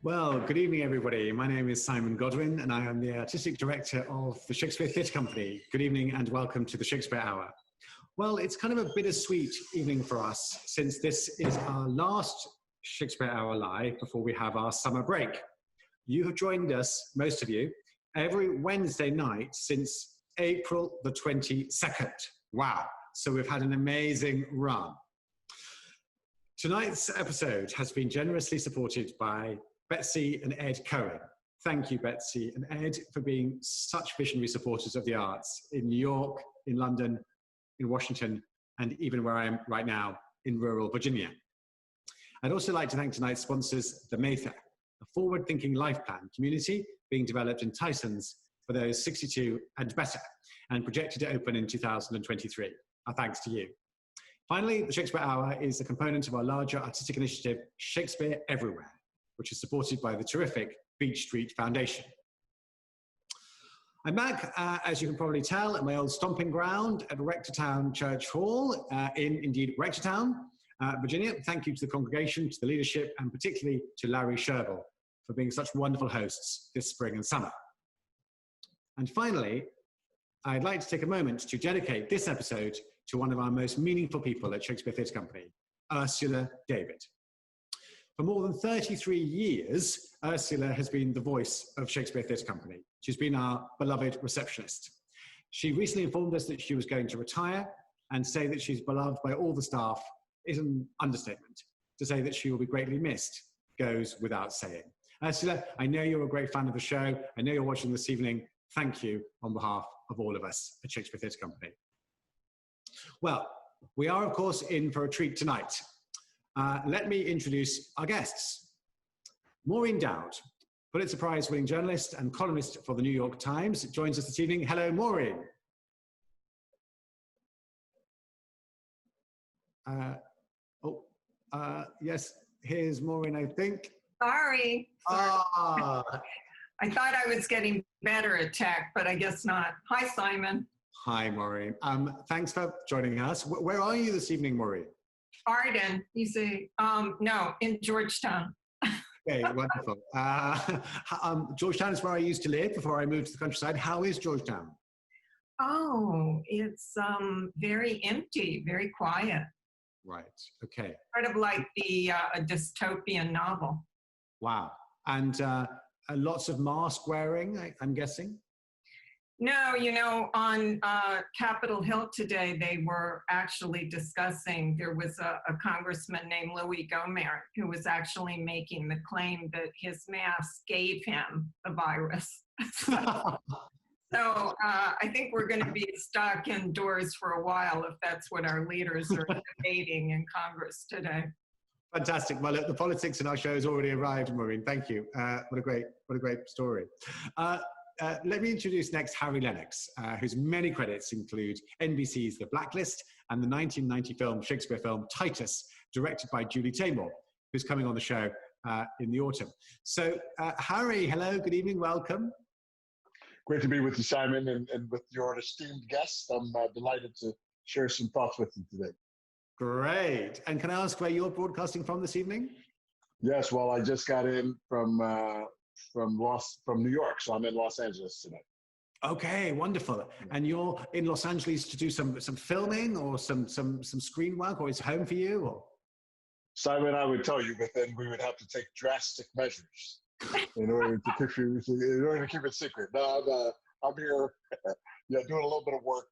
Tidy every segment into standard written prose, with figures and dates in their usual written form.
Well, good evening, everybody. My name is Simon Godwin, and I am the Artistic Director of the Shakespeare Theatre Company. Good evening, and welcome to the Shakespeare Hour. Well, it's kind of a bittersweet evening for us, since this is our last Shakespeare Hour live before we have our summer break. You have joined us, most of you, every Wednesday night since April the 22nd. Wow. So we've had an amazing run. Tonight's episode has been generously supported by Betsy and Ed Cohen. Thank you, Betsy and Ed, for being such visionary supporters of the arts in New York, in London, in Washington, and even where I am right now in rural Virginia. I'd also like to thank tonight's sponsors, the Mayfair, a forward-thinking life plan community being developed in Tysons for those 62 and better, and projected to open in 2023. Our thanks to you. Finally, the Shakespeare Hour is a component of our larger artistic initiative, Shakespeare Everywhere, which is supported by the terrific Beach Street Foundation. I'm back, as you can probably tell, at my old stomping ground at Rectortown Church Hall, indeed, Rectortown, Virginia. Thank you to the congregation, to the leadership, and particularly to Larry Sherbel for being such wonderful hosts this spring and summer. And finally, I'd like to take a moment to dedicate this episode to one of our most meaningful people at Shakespeare Theatre Company, Ursula David. For more than 33 years, Ursula has been the voice of Shakespeare Theatre Company. She's been our beloved receptionist. She recently informed us that she was going to retire, and say that she's beloved by all the staff is an understatement. To say that she will be greatly missed goes without saying. Ursula, I know you're a great fan of the show. I know you're watching this evening. Thank you on behalf of all of us at Shakespeare Theatre Company. Well, we are, of course, in for a treat tonight. Let me introduce our guests. Maureen Dowd, Pulitzer Prize-winning journalist and columnist for the New York Times, joins us this evening. Hello, Maureen. Yes, here's Maureen, I think. Sorry. Ah. I thought I was getting better at tech, but I guess not. Hi, Simon. Hi, Maureen. Thanks for joining us. Where are you this evening, Maureen? Arden, you see. No, in Georgetown. Okay, wonderful. Georgetown is where I used to live before I moved to the countryside. How is Georgetown? Oh, it's very empty, very quiet. Right, okay. Sort of like a dystopian novel. Wow. And lots of mask wearing, I'm guessing? No, you know, on Capitol Hill today, they were actually discussing, there was a congressman named Louis Gohmert who was actually making the claim that his mask gave him the virus. So I think we're going to be stuck indoors for a while if that's what our leaders are debating in Congress today. Fantastic. Well, look, the politics in our show has already arrived, Maureen. Thank you. What a great story. Let me introduce next Harry Lennix, whose many credits include NBC's The Blacklist and the 1990 Shakespeare film Titus, directed by Julie Taymor, who's coming on the show in the autumn. So, Harry, hello, good evening, welcome. Great to be with you, Simon, and with your esteemed guest. I'm delighted to share some thoughts with you today. Great. And can I ask where you're broadcasting from this evening? Yes, well, I just got in from New York, so I'm in Los Angeles tonight. Okay, wonderful. And you're in Los Angeles to do some filming or some screen work, or is it home for you? Or? Simon, I would tell you, but then we would have to take drastic measures in order to keep it secret. No, I'm here, doing a little bit of work,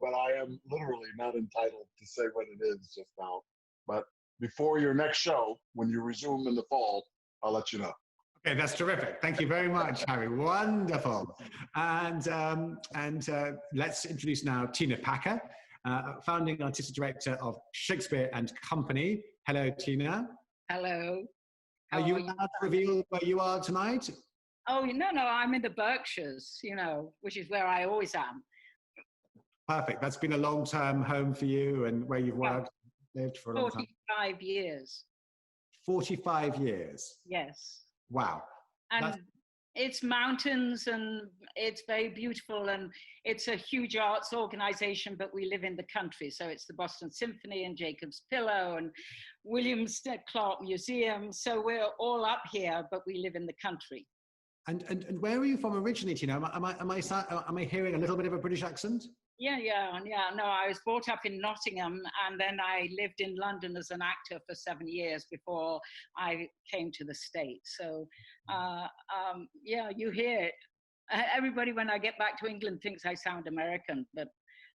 but I am literally not entitled to say what it is just now. But before your next show, when you resume in the fall, I'll let you know. Okay, that's terrific. Thank you very much, Harry. Wonderful. And let's introduce now Tina Pakka, founding artistic director of Shakespeare and Company. Hello, Tina. Hello. Are you allowed to reveal where you are tonight? Oh, no, I'm in the Berkshires, which is where I always am. Perfect. That's been a long-term home for you and where you've worked, lived for a long time. 45 years. 45 years? Yes. Wow. And It's mountains and it's very beautiful, and it's a huge arts organization, but we live in the country. So it's the Boston Symphony and Jacob's Pillow and Williams Clark Museum. So we're all up here, but we live in the country. And where are you from originally, Tina? Am I hearing a little bit of a British accent? Yeah. No, I was brought up in Nottingham, and then I lived in London as an actor for 7 years before I came to the States. So, yeah, you hear it. Everybody, when I get back to England, thinks I sound American, but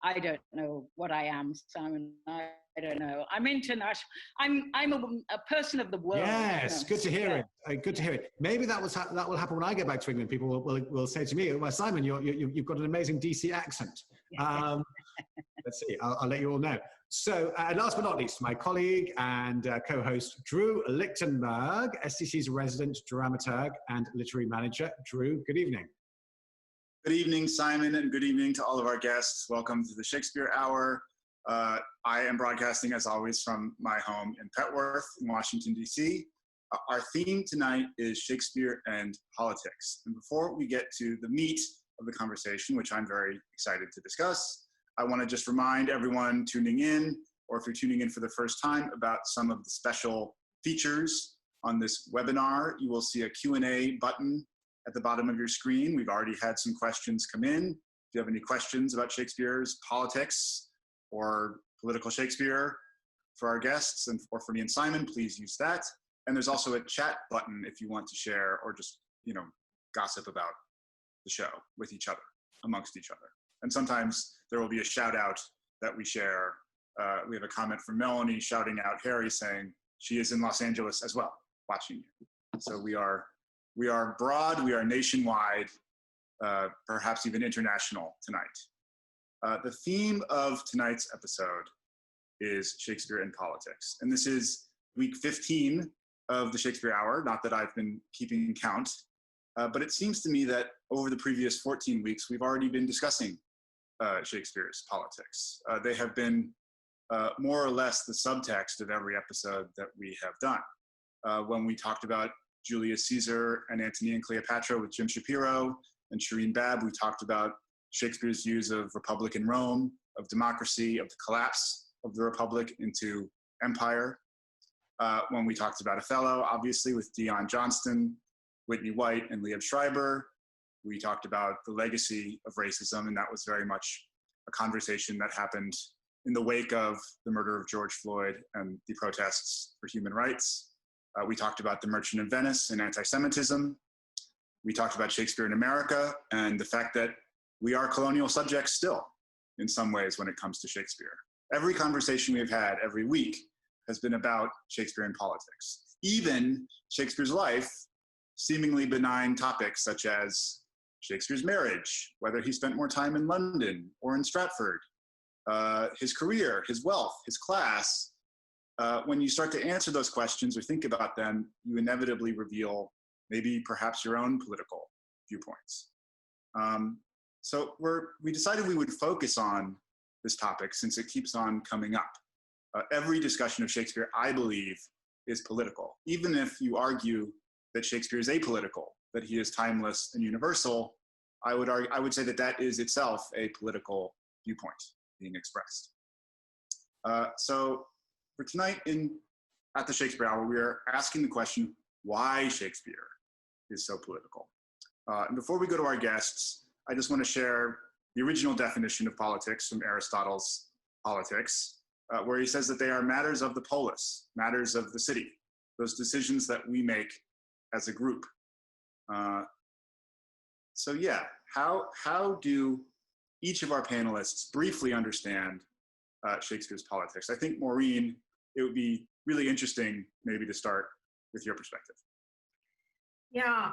I don't know what I am, Simon. I don't know. I'm international. I'm a person of the world. Yes, good to hear it. Good to hear it. Maybe that will happen when I get back to England. People will say to me, "Well, Simon, you've got an amazing DC accent." Let's see. I'll let you all know. So, last but not least, my colleague and co-host Drew Lichtenberg, STC's resident dramaturg and literary manager. Drew, good evening. Good evening, Simon, and good evening to all of our guests. Welcome to the Shakespeare Hour. I am broadcasting, as always, from my home in Petworth, in Washington, D.C. Our theme tonight is Shakespeare and politics. And before we get to the meat of the conversation, which I'm very excited to discuss, I want to just remind everyone tuning in, or if you're tuning in for the first time, about some of the special features on this webinar. You will see a Q&A button at the bottom of your screen. We've already had some questions come in. If you have any questions about Shakespeare's politics or political Shakespeare for our guests or for me and Simon, please use that. And there's also a chat button if you want to share or just, gossip about the show with each other, amongst each other. And sometimes there will be a shout out that we share. We have a comment from Melanie shouting out Harry, saying she is in Los Angeles as well, watching you. So we are broad, we are nationwide, perhaps even international tonight. The theme of tonight's episode is Shakespeare and politics. And this is week 15 of the Shakespeare Hour, not that I've been keeping count, but it seems to me that over the previous 14 weeks, we've already been discussing Shakespeare's politics. They have been more or less the subtext of every episode that we have done. When we talked about Julius Caesar and Antony and Cleopatra with Jim Shapiro and Shireen Babb, we talked about Shakespeare's views of Republican Rome, of democracy, of the collapse of the Republic into empire. When we talked about Othello, obviously, with Dion Johnston, Whitney White, and Liev Schreiber, we talked about the legacy of racism, and that was very much a conversation that happened in the wake of the murder of George Floyd and the protests for human rights. We talked about The Merchant of Venice and anti-Semitism. We talked about Shakespeare in America and the fact that we are colonial subjects still, in some ways, when it comes to Shakespeare. Every conversation we've had every week has been about Shakespeare and politics. Even Shakespeare's life, seemingly benign topics such as Shakespeare's marriage, whether he spent more time in London or in Stratford, his career, his wealth, his class. When you start to answer those questions or think about them, you inevitably reveal maybe perhaps your own political viewpoints. So we decided we would focus on this topic since it keeps on coming up. Every discussion of Shakespeare, I believe, is political. Even if you argue that Shakespeare is apolitical, that he is timeless and universal, I would say that that is itself a political viewpoint being expressed. So for tonight at the Shakespeare Hour, we are asking the question, why Shakespeare is so political? And before we go to our guests, I just want to share the original definition of politics from Aristotle's Politics, where he says that they are matters of the polis, matters of the city, those decisions that we make as a group. So yeah, how do each of our panelists briefly understand Shakespeare's politics? I think, Maureen, it would be really interesting maybe to start with your perspective. Yeah,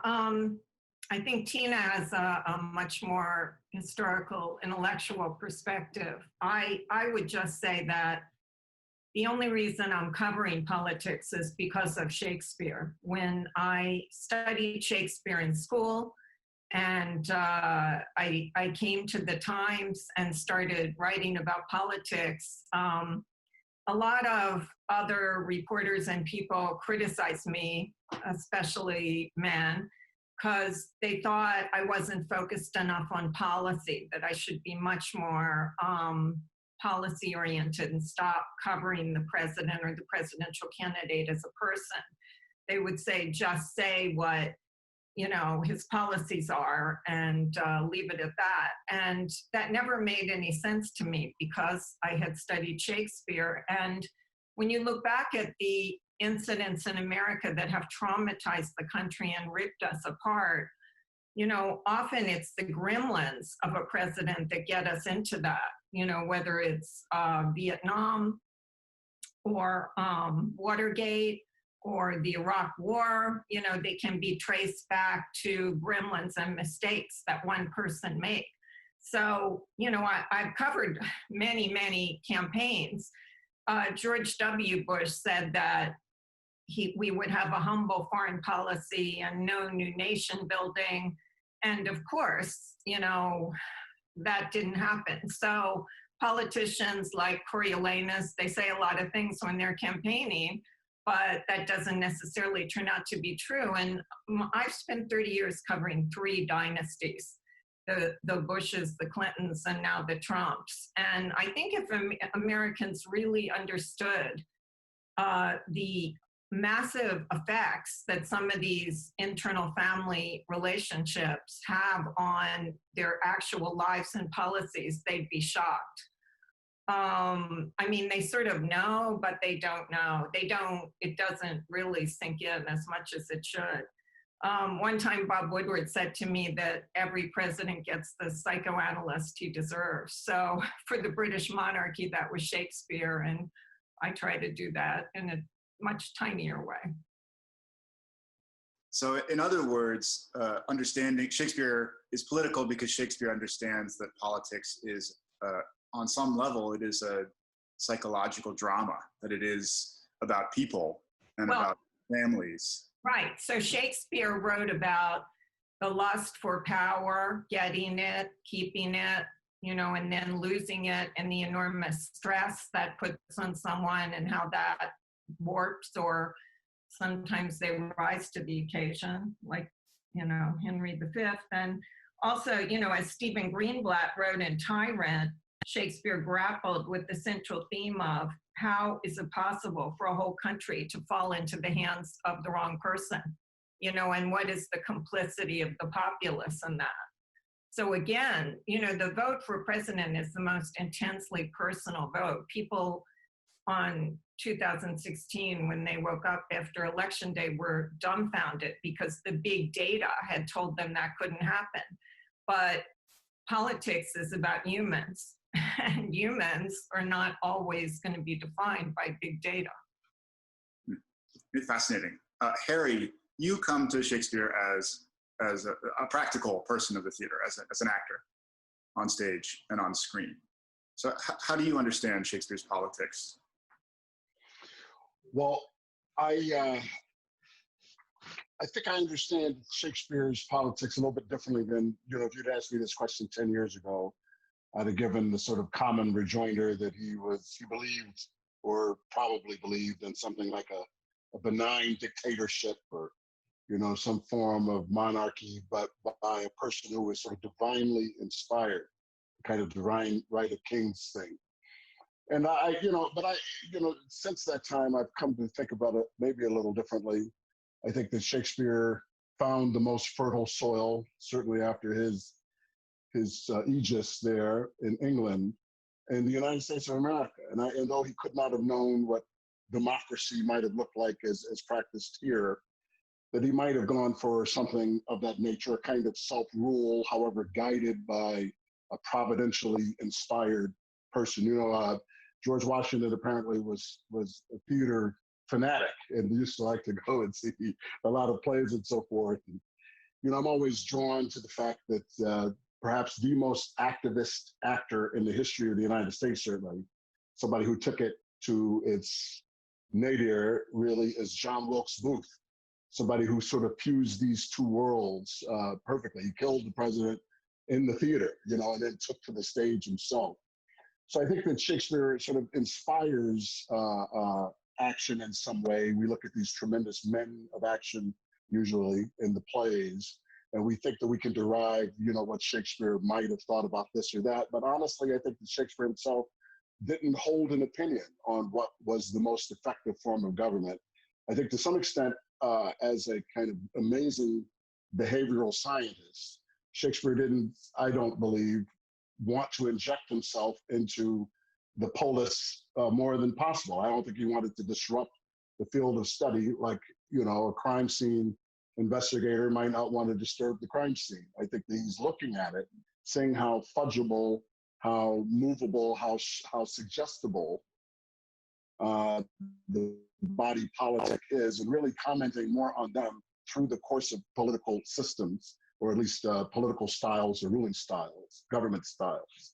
I think Tina has a much more historical, intellectual perspective. I would just say that the only reason I'm covering politics is because of Shakespeare. When I studied Shakespeare in school and I came to the Times and started writing about politics, a lot of other reporters and people criticized me, especially men, because they thought I wasn't focused enough on policy, that I should be much more policy oriented and stop covering the president or the presidential candidate as a person. They would say, just say what, you know, his policies are and leave it at that. And that never made any sense to me because I had studied Shakespeare. And when you look back at the incidents in America that have traumatized the country and ripped us apart, you know, often it's the gremlins of a president that get us into that, you know, whether it's Vietnam or Watergate or the Iraq War, you know, they can be traced back to gremlins and mistakes that one person made. So, you know, I've covered many, many campaigns. George W. Bush said that we would have a humble foreign policy and no new nation building. And of course, you know, that didn't happen. So politicians like Coriolanus, they say a lot of things when they're campaigning, but that doesn't necessarily turn out to be true. And I've spent 30 years covering 3 dynasties, the Bushes, the Clintons, and now the Trumps. And I think if Americans really understood the massive effects that some of these internal family relationships have on their actual lives and policies, they'd be shocked. I mean, they sort of know, but they don't know. It doesn't really sink in as much as it should. One time Bob Woodward said to me that every president gets the psychoanalyst he deserves. So for the British monarchy, that was Shakespeare, and I try to do that in a much tinier way. So in other words, understanding Shakespeare is political because Shakespeare understands that politics is, on some level, it is a psychological drama, that it is about people and about families. Right. So Shakespeare wrote about the lust for power, getting it, keeping it, you know, and then losing it, and the enormous stress that puts on someone and how that warps, or sometimes they rise to the occasion, like, you know, Henry V. And also, you know, as Stephen Greenblatt wrote in Tyrant, Shakespeare grappled with the central theme of how is it possible for a whole country to fall into the hands of the wrong person, you know, and what is the complicity of the populace in that? So again, you know, the vote for president is the most intensely personal vote. People on 2016, when they woke up after election day, were dumbfounded because the big data had told them that couldn't happen. But politics is about humans, and humans are not always going to be defined by big data. Fascinating. Harry, you come to Shakespeare as a practical person of the theater, as an actor on stage and on screen. So how do you understand Shakespeare's politics? Well, I think I understand Shakespeare's politics a little bit differently than, you know, if you'd asked me this question 10 years ago, I'd have given the sort of common rejoinder that he believed, or probably believed, in something like a benign dictatorship, or, you know, some form of monarchy, but by a person who was sort of divinely inspired, kind of divine right of kings thing. And since that time, I've come to think about it maybe a little differently. I think that Shakespeare found the most fertile soil, certainly after his aegis there in England, in the United States of America. And though he could not have known what democracy might have looked like as practiced here, that he might have gone for something of that nature, a kind of self-rule, however guided by a providentially inspired person. You know, George Washington apparently was a theater fanatic and used to like to go and see a lot of plays and so forth. And, you know, I'm always drawn to the fact that perhaps the most activist actor in the history of the United States, certainly, somebody who took it to its nadir, really, is John Wilkes Booth, somebody who sort of fused these two worlds perfectly. He killed the president in the theater, you know, and then took to the stage himself. So I think that Shakespeare sort of inspires action in some way. We look at these tremendous men of action, usually in the plays, and we think that we can derive, what Shakespeare might have thought about this or that. But honestly, I think that Shakespeare himself didn't hold an opinion on what was the most effective form of government. I think to some extent, as a kind of amazing behavioral scientist, Shakespeare didn't, I don't believe, want to inject himself into the polis more than possible. I don't think he wanted to disrupt the field of study like, a crime scene investigator might not want to disturb the crime scene. I think that he's looking at it, saying how fudgeable, how movable, how suggestible the body politic is, and really commenting more on them through the course of political systems, or at least political styles or ruling styles, government styles.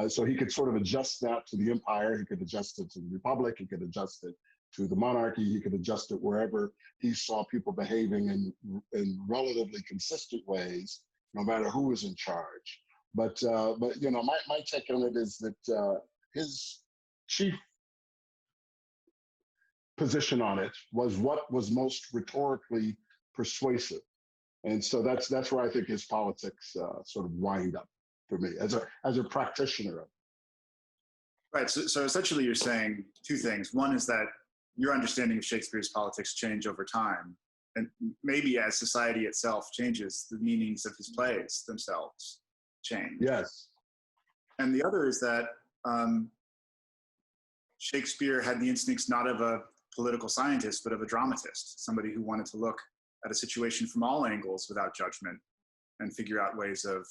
So he could sort of adjust that to the empire, he could adjust it to the republic, he could adjust it to the monarchy, he could adjust it wherever he saw people behaving in relatively consistent ways, no matter who was in charge. But my take on it is that his chief position on it was what was most rhetorically persuasive. And so that's where I think his politics sort of wind up for me as a practitioner of it. Right. So essentially, you're saying two things. One is that your understanding of Shakespeare's politics change over time, and maybe as society itself changes, the meanings of his plays themselves change. Yes. And the other is that Shakespeare had the instincts not of a political scientist, but of a dramatist, somebody who wanted to look at a situation from all angles without judgment and figure out ways of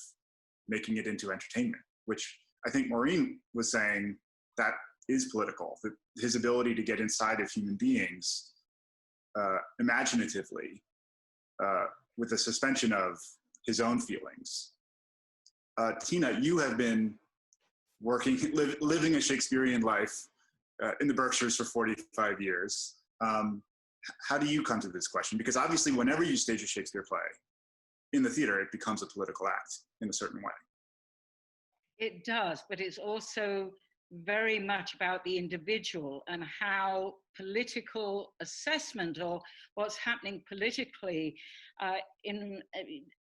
making it into entertainment, which I think Maureen was saying that is political, that his ability to get inside of human beings imaginatively with a suspension of his own feelings. Tina, you have been living a Shakespearean life in the Berkshires for 45 years. How do you come to this question? Because obviously whenever you stage a Shakespeare play in the theater, it becomes a political act in a certain way. It does, but it's also very much about the individual and how political assessment or what's happening politically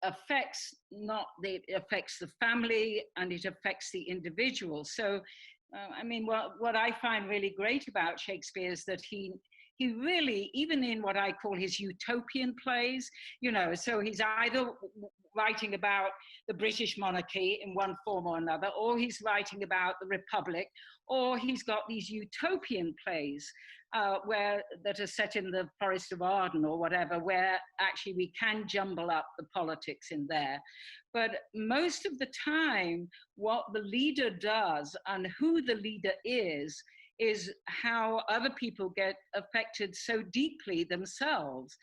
affects the family, and it affects the individual. So, what I find really great about Shakespeare is that he really, even in what I call his utopian plays, so he's either writing about the British monarchy in one form or another, or he's writing about the Republic, or he's got these utopian plays that are set in the Forest of Arden or whatever, where actually we can jumble up the politics in there. But most of the time, what the leader does and who the leader is how other people get affected so deeply themselves.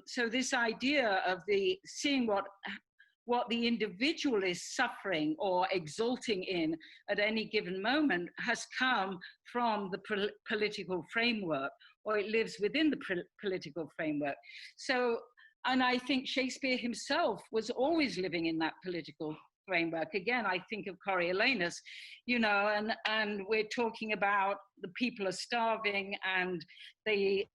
So this idea of seeing what the individual is suffering or exulting in at any given moment has come from the political framework, or it lives within the political framework. So, and I think Shakespeare himself was always living in that political framework. Again, I think of Coriolanus, and we're talking about the people are starving and they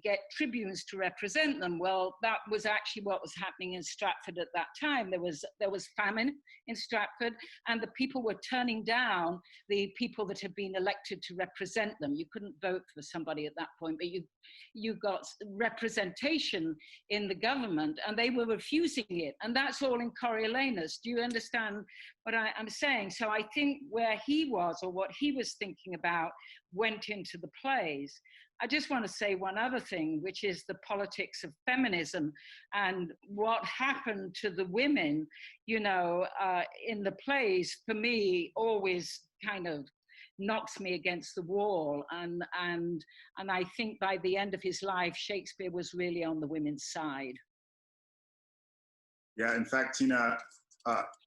get tribunes to represent them. Well, that was actually what was happening in Stratford at that time. There was famine in Stratford, and the people were turning down the people that had been elected to represent them. You couldn't vote for somebody at that point, but you got representation in the government, and they were refusing it. And that's all in Coriolanus. Do you understand what I'm saying? So I think where he was, or what he was thinking about, went into the plays. I just want to say one other thing, which is the politics of feminism and what happened to the women, in the plays, for me, always kind of knocks me against the wall. And I think by the end of his life, Shakespeare was really on the women's side. Yeah, in fact, Tina,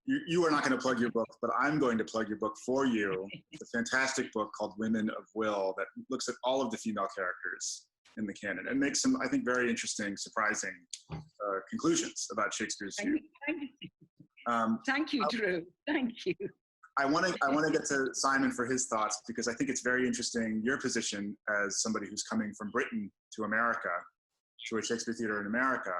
you are not going to plug your book, but I'm going to plug your book for you. It's a fantastic book called Women of Will that looks at all of the female characters in the canon and makes some, I think, very interesting, surprising conclusions about Shakespeare's view. Thank you, Drew. Thank you. I want to get to Simon for his thoughts, because I think it's very interesting, your position as somebody who's coming from Britain to America, to a Shakespeare theater in America.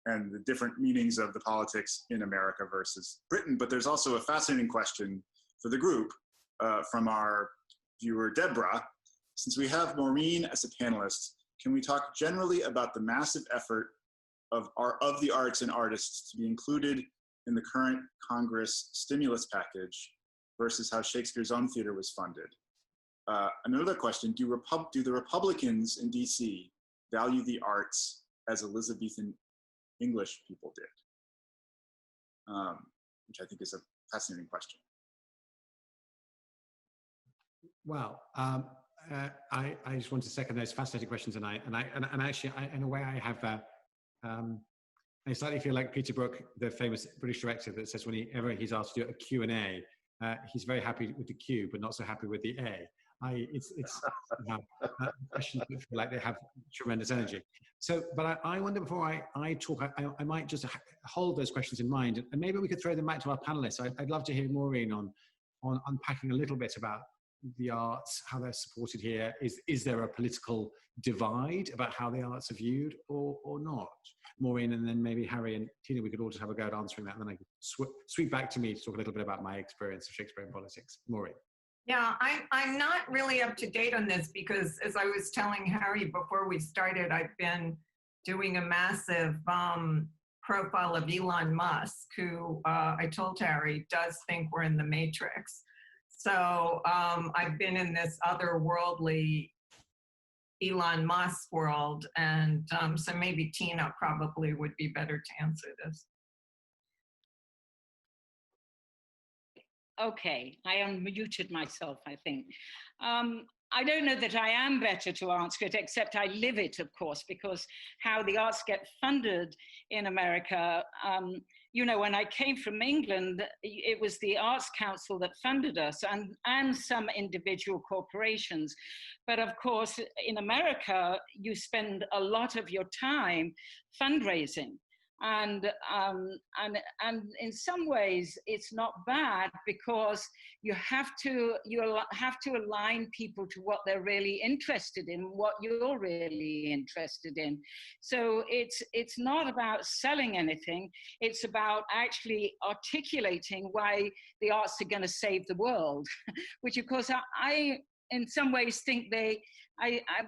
and the different meanings of the politics in America versus Britain. But there's also a fascinating question for the group from our viewer, Deborah. Since we have Maureen as a panelist, can we talk generally about the massive effort of the arts and artists to be included in the current Congress stimulus package versus how Shakespeare's own theater was funded? Another question, do the Republicans in DC value the arts as Elizabethan English people did? Which I think is a fascinating question. Well, I just want to second those fascinating questions, and actually, in a way, I have. I slightly feel like Peter Brook, the famous British director, that says whenever he's asked to do a Q&A, he's very happy with the Q, but not so happy with the A. It's questions that feel like they have tremendous energy. So, but I wonder, before I talk, I might just hold those questions in mind, and maybe we could throw them back to our panelists. I'd love to hear Maureen on unpacking a little bit about the arts, how they're supported here. Is there a political divide about how the arts are viewed or not? Maureen, and then maybe Harry and Tina, we could all just have a go at answering that, and then I could sweep back to me to talk a little bit about my experience of Shakespearean politics. Maureen. Yeah, I'm not really up to date on this because, as I was telling Harry before we started, I've been doing a massive profile of Elon Musk, who I told Harry does think we're in the Matrix. So I've been in this otherworldly Elon Musk world, and so maybe Tina probably would be better to answer this. Okay, I unmuted myself, I think. I don't know that I am better to answer it, except I live it, of course, because how the arts get funded in America, you know, when I came from England, it was the Arts Council that funded us and some individual corporations. But of course, in America, you spend a lot of your time fundraising. And in some ways, it's not bad because you have to align people to what they're really interested in, what you're really interested in. So it's not about selling anything. It's about actually articulating why the arts are going to save the world, which of course I in some ways think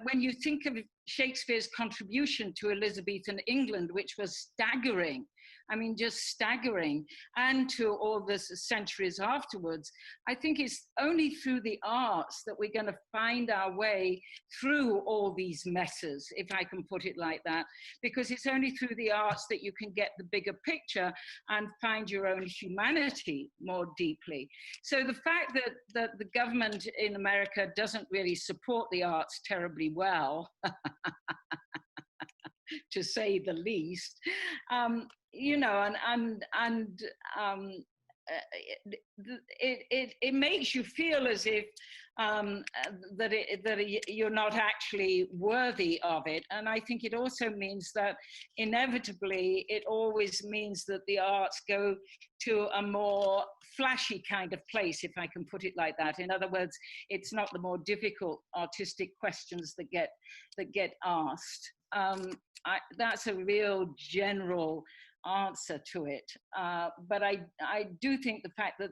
when you think of Shakespeare's contribution to Elizabethan England, which was staggering, I mean, just staggering, and to all the centuries afterwards, I think it's only through the arts that we're going to find our way through all these messes, if I can put it like that, because it's only through the arts that you can get the bigger picture and find your own humanity more deeply. So the fact that the government in America doesn't really support the arts terribly well, to say the least, you know, it makes you feel as if that you're not actually worthy of it. And I think it also means that inevitably it always means that the arts go to a more flashy kind of place, if I can put it like that. In other words, it's not the more difficult artistic questions that get asked. That's a real general answer to it. But I do think the fact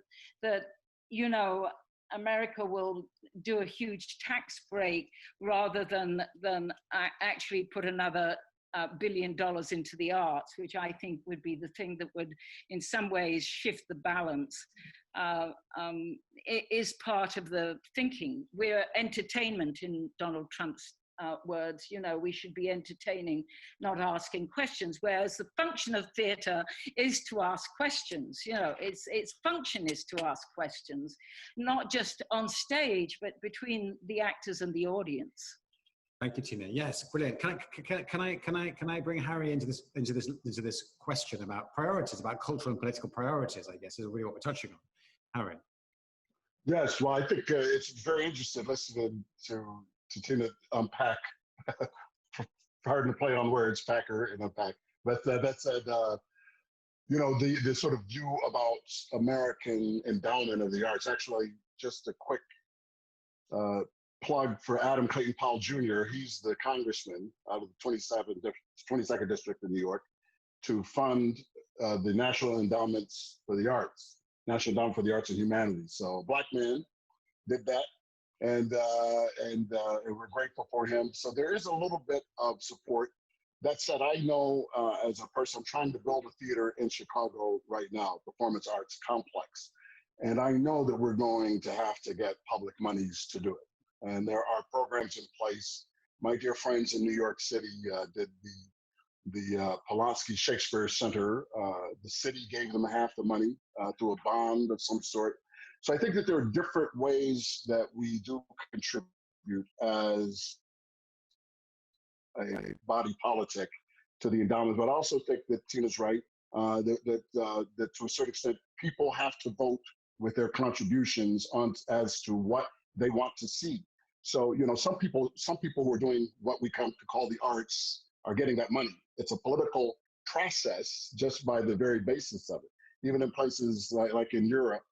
that you know, America will do a huge tax break rather than actually put another $1 billion into the arts, which I think would be the thing that would in some ways shift the balance. It is part of the thinking. We're entertainment, in Donald Trump's words. You know, we should be entertaining, not asking questions, whereas the function of theatre is to ask questions. You know, its function is to ask questions, not just on stage, but between the actors and the audience. Thank you, Tina. Yes, brilliant. Can I bring Harry into this question about priorities, about cultural and political priorities? I guess is really what we're touching on. Harry. Yes. Well, I think it's very interesting listening to Tina unpack. Pardon the play on words, packer and unpack. But that said, you know, the sort of view about American endowment of the arts. Actually, just a quick plug for Adam Clayton Powell Jr. He's the congressman out of the 22nd district in New York. to fund the National Endowments for the Arts, National Endowment for the Arts and Humanities. So a Black man did that, and we're grateful for him. So there is a little bit of support. That said, I know as a person, I'm trying to build a theater in Chicago right now, performance arts complex. And I know that we're going to have to get public monies to do it. And there are programs in place. My dear friends in New York City did the Polanski Shakespeare Center. The city gave them half the money through a bond of some sort. So I think that there are different ways that we do contribute as a body politic to the endowment. But I also think that Tina's right, that to a certain extent, people have to vote with their contributions on as to what they want to see. So, you know, some people who are doing what we come to call the arts are getting that money. It's a political process just by the very basis of it. Even in places like in Europe,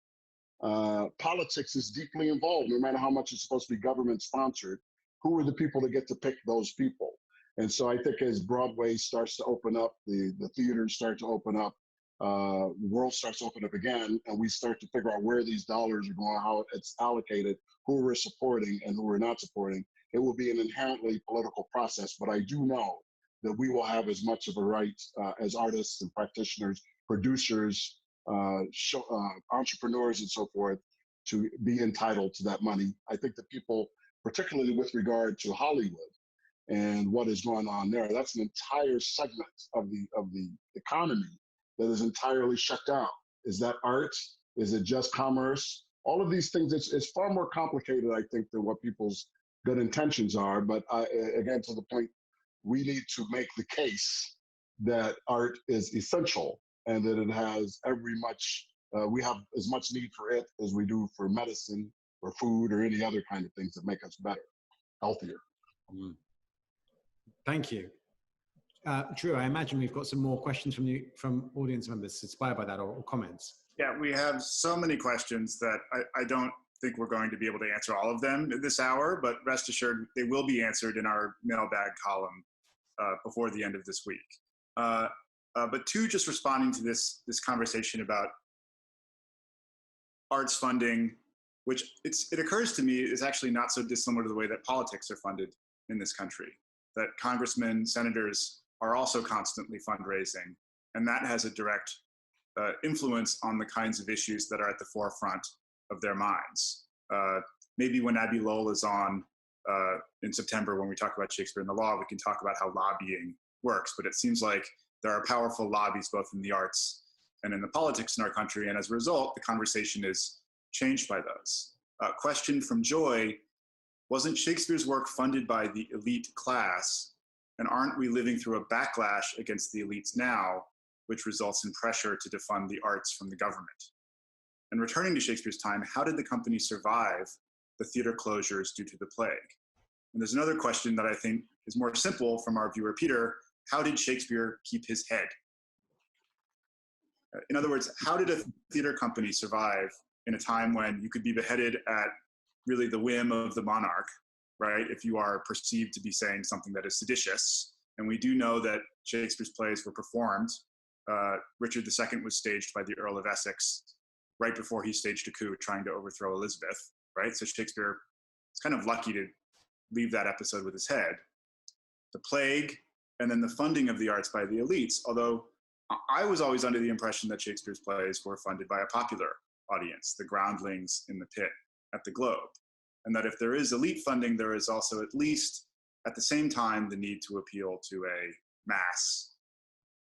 politics is deeply involved, no matter how much it's supposed to be government sponsored. Who are the people that get to pick those people? And so I think as Broadway starts to open up, the theaters start to open up, the world starts to open up again, and we start to figure out where these dollars are going, how it's allocated, who we're supporting and who we're not supporting. It will be an inherently political process, but I do know that we will have as much of a right as artists and practitioners, producers, entrepreneurs and so forth, to be entitled to that money. I think that people, particularly with regard to Hollywood and what is going on there, that's an entire segment of the economy that is entirely shut down. Is that art? Is it just commerce? All of these things, it's far more complicated, I think, than what people's good intentions are. But again, to the point, we need to make the case that art is essential and that it has we have as much need for it as we do for medicine or food or any other kind of things that make us better, healthier. Thank you. Drew, I imagine we've got some more questions from audience members inspired by that, or comments. Yeah, we have so many questions that I don't think we're going to be able to answer all of them this hour, but rest assured they will be answered in our mailbag column before the end of this week. But two, just responding to this conversation about arts funding, which it occurs to me is actually not so dissimilar to the way that politics are funded in this country, that congressmen, senators are also constantly fundraising, and that has a direct influence on the kinds of issues that are at the forefront of their minds. Maybe when Abby Lowell is on in September, when we talk about Shakespeare in the Law, we can talk about how lobbying works, but it seems like there are powerful lobbies both in the arts and in the politics in our country, and as a result, the conversation is changed by those. Question from Joy: wasn't Shakespeare's work funded by the elite class, and aren't we living through a backlash against the elites now, which results in pressure to defund the arts from the government? And returning to Shakespeare's time, how did the company survive the theater closures due to the plague? And there's another question that I think is more simple from our viewer, Peter: how did Shakespeare keep his head? In other words, how did a theater company survive in a time when you could be beheaded at really the whim of the monarch, right, if you are perceived to be saying something that is seditious? And we do know that Shakespeare's plays were performed. Richard II was staged by the Earl of Essex right before he staged a coup trying to overthrow Elizabeth, right? So Shakespeare is kind of lucky to leave that episode with his head. The plague, and then the funding of the arts by the elites, although I was always under the impression that Shakespeare's plays were funded by a popular audience, the groundlings in the pit at the Globe. And that if there is elite funding, there is also, at least at the same time, the need to appeal to a mass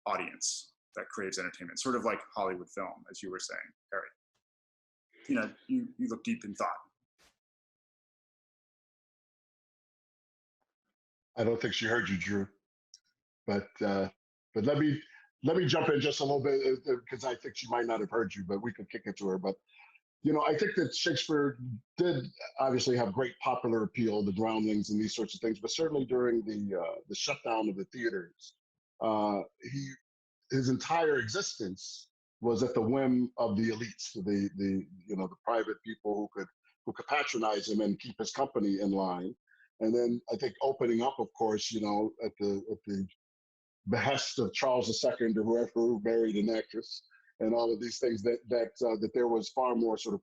audience that craves entertainment, sort of like Hollywood film, as you were saying, Harry. You know, you look deep in thought. I don't think she heard you, Drew. But let me jump in just a little bit, because I think she might not have heard you, but we could kick it to her. But, you know, I think that Shakespeare did obviously have great popular appeal, the groundlings and these sorts of things, but certainly during the shutdown of the theaters, his entire existence was at the whim of the elites, the private people who could patronize him and keep his company in line. And then I think opening up, of course, you know, at the behest of Charles II or whoever married an actress, and all of these things, that there was far more sort of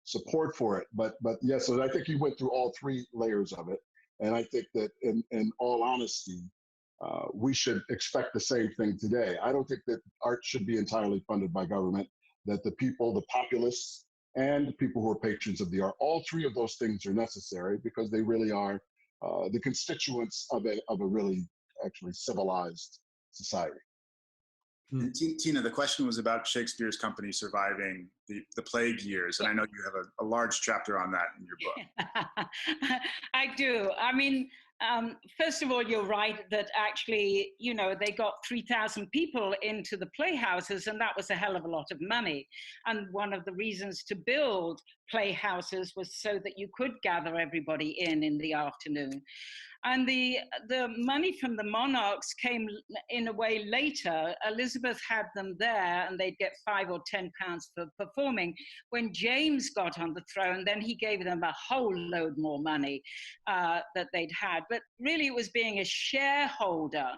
support for it. But yeah, so I think he went through all three layers of it, and I think that in all honesty, we should expect the same thing today. I don't think that art should be entirely funded by government. That the people, the populists, and the people who are patrons of the art, all three of those things are necessary because they really are the constituents of a really actually civilized society. And Tina, the question was about Shakespeare's company surviving the plague years, and I know you have a large chapter on that in your book. I do. I mean, first of all, you're right that actually, you know, they got 3,000 people into the playhouses, and that was a hell of a lot of money. And one of the reasons to build playhouses was so that you could gather everybody in the afternoon. And the money from the monarchs came in a way later. Elizabeth had them there, and they'd get £5 or £10 for performing. When James got on the throne, then he gave them a whole load more money that they'd had. But really, it was being a shareholder,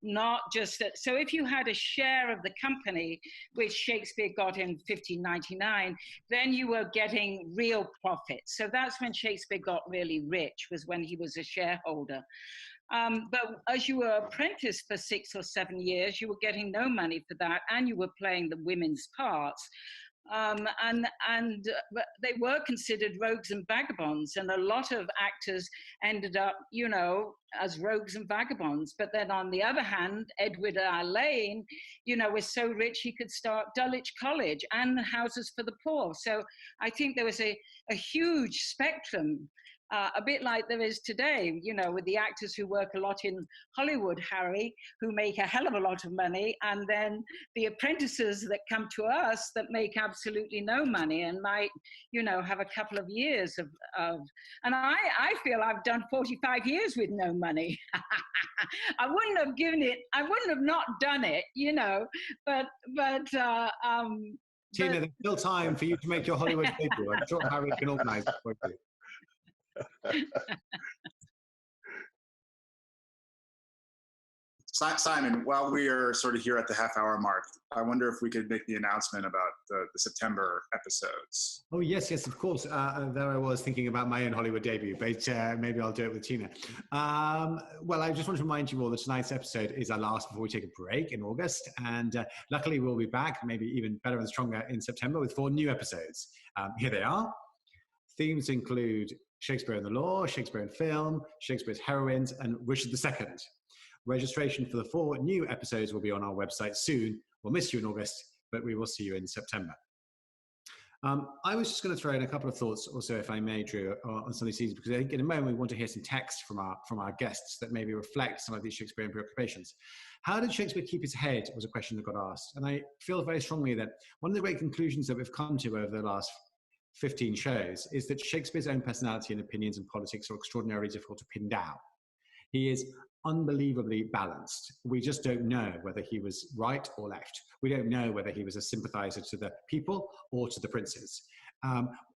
not just that. So if you had a share of the company, which Shakespeare got in 1599, then you were getting real profits. So that's when Shakespeare got really rich, was when he was a shareholder. But as you were apprenticed for 6 or 7 years, you were getting no money for that, and you were playing the women's parts. And they were considered rogues and vagabonds, and a lot of actors ended up, you know, as rogues and vagabonds. But then on the other hand, Edward Lane, you know, was so rich he could start Dulwich College and houses for the poor. So I think there was a huge spectrum. A bit like there is today, you know, with the actors who work a lot in Hollywood, Harry, who make a hell of a lot of money, and then the apprentices that come to us that make absolutely no money and might, you know, have a couple of years of and I feel I've done 45 years with no money. I wouldn't have given it, I wouldn't have not done it, you know, but Tina, there's still time for you to make your Hollywood debut. I'm sure Harry can organise it for you. Simon, while we are sort of here at the half-hour mark, I wonder if we could make the announcement about the September episodes. Oh, yes, of course. There I was thinking about my own Hollywood debut, but maybe I'll do it with Tina. Well, I just want to remind you all that tonight's episode is our last before we take a break in August, and luckily we'll be back, maybe even better and stronger in September with 4 new episodes. Here they are. Themes include Shakespeare in the Law, Shakespeare in Film, Shakespeare's Heroines, and Richard II. Registration for the 4 new episodes will be on our website soon. We'll miss you in August, but we will see you in September. I was just going to throw in a couple of thoughts also, if I may, Drew, on some of these, because I think in a moment we want to hear some text from our guests that maybe reflect some of these Shakespearean preoccupations. How did Shakespeare keep his head was a question that got asked. And I feel very strongly that one of the great conclusions that we've come to over the last 15 shows is that Shakespeare's own personality and opinions and politics are extraordinarily difficult to pin down. He is unbelievably balanced. We just don't know whether he was right or left. We don't know whether he was a sympathizer to the people or to the princes.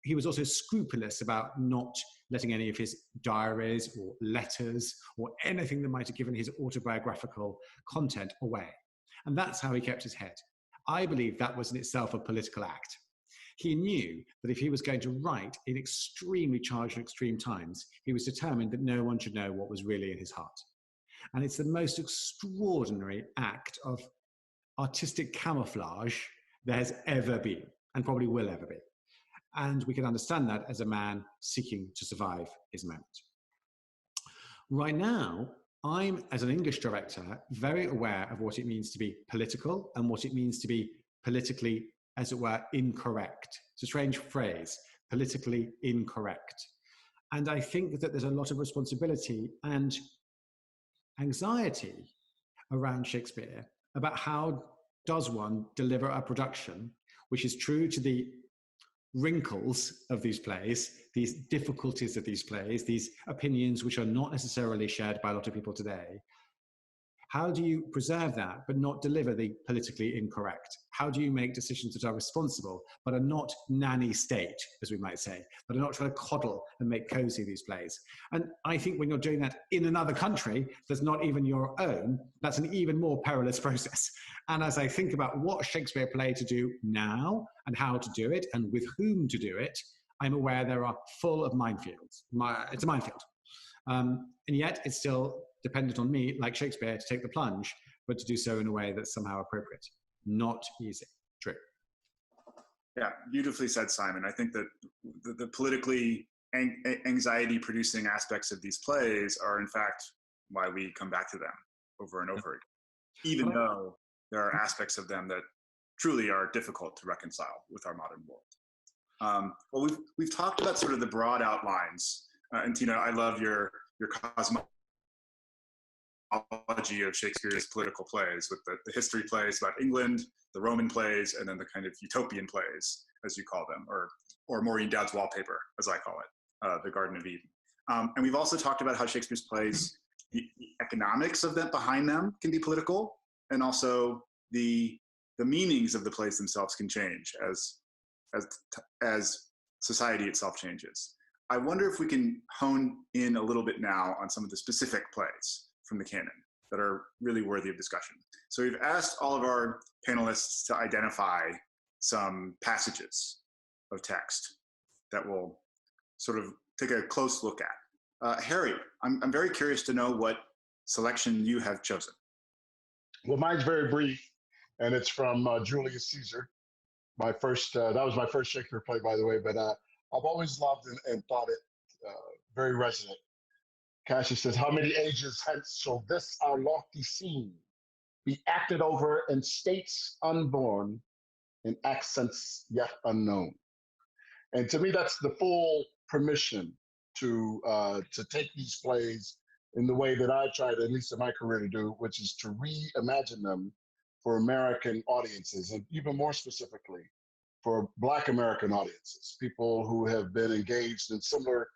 He was also scrupulous about not letting any of his diaries or letters or anything that might have given his autobiographical content away. And that's how he kept his head. I believe that was in itself a political act. He knew that if he was going to write in extremely charged and extreme times, he was determined that no one should know what was really in his heart. And it's the most extraordinary act of artistic camouflage there has ever been, and probably will ever be. And we can understand that as a man seeking to survive his moment. Right now, I'm, as an English director, very aware of what it means to be political and what it means to be politically, as it were, incorrect. It's a strange phrase, politically incorrect. And I think that there's a lot of responsibility and anxiety around Shakespeare about how does one deliver a production which is true to the wrinkles of these plays, these difficulties of these plays, these opinions which are not necessarily shared by a lot of people today. How do you preserve that but not deliver the politically incorrect? How do you make decisions that are responsible but are not nanny state, as we might say, that are not trying to coddle and make cozy these plays? And I think when you're doing that in another country that's not even your own, that's an even more perilous process. And as I think about what Shakespeare play to do now and how to do it and with whom to do it, I'm aware there are full of minefields. It's a minefield. And yet it's still dependent on me, like Shakespeare, to take the plunge, but to do so in a way that's somehow appropriate. Not easy. True. Yeah, beautifully said, Simon. I think that the politically anxiety-producing aspects of these plays are, in fact, why we come back to them over and over again, even though there are aspects of them that truly are difficult to reconcile with our modern world. Well, we've talked about sort of the broad outlines, and Tina, I love your cosmology of Shakespeare's political plays, with the history plays about England, the Roman plays, and then the kind of utopian plays, as you call them, or Maureen Dowd's wallpaper, as I call it, the Garden of Eden. And we've also talked about how Shakespeare's plays, the economics of them behind them can be political, and also the meanings of the plays themselves can change as society itself changes. I wonder if we can hone in a little bit now on some of the specific plays from the canon that are really worthy of discussion. So we've asked all of our panelists to identify some passages of text that we'll sort of take a close look at. Harry, I'm very curious to know what selection you have chosen. Well, mine's very brief, and it's from Julius Caesar. That was my first Shakespeare play, by the way, but I've always loved and thought it very resonant. Cassius says, "How many ages hence shall this our lofty scene be acted over in states unborn, in accents yet unknown?" And to me, that's the full permission to take these plays in the way that I tried, at least in my career, to do, which is to reimagine them for American audiences, and even more specifically, for Black American audiences, people who have been engaged in similar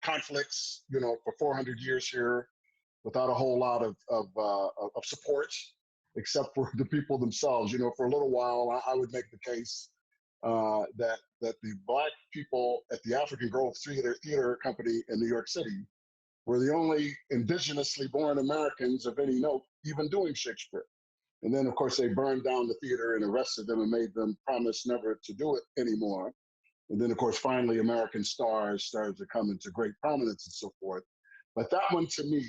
conflicts, for 400 years here, without a whole lot of support, except for the people themselves. For a little while, I would make the case that the Black people at the African Grove Theater Company in New York City were the only indigenously born Americans of any note even doing Shakespeare. And then, of course, they burned down the theater and arrested them and made them promise never to do it anymore. And then, of course, finally, American stars started to come into great prominence and so forth. But that one, to me,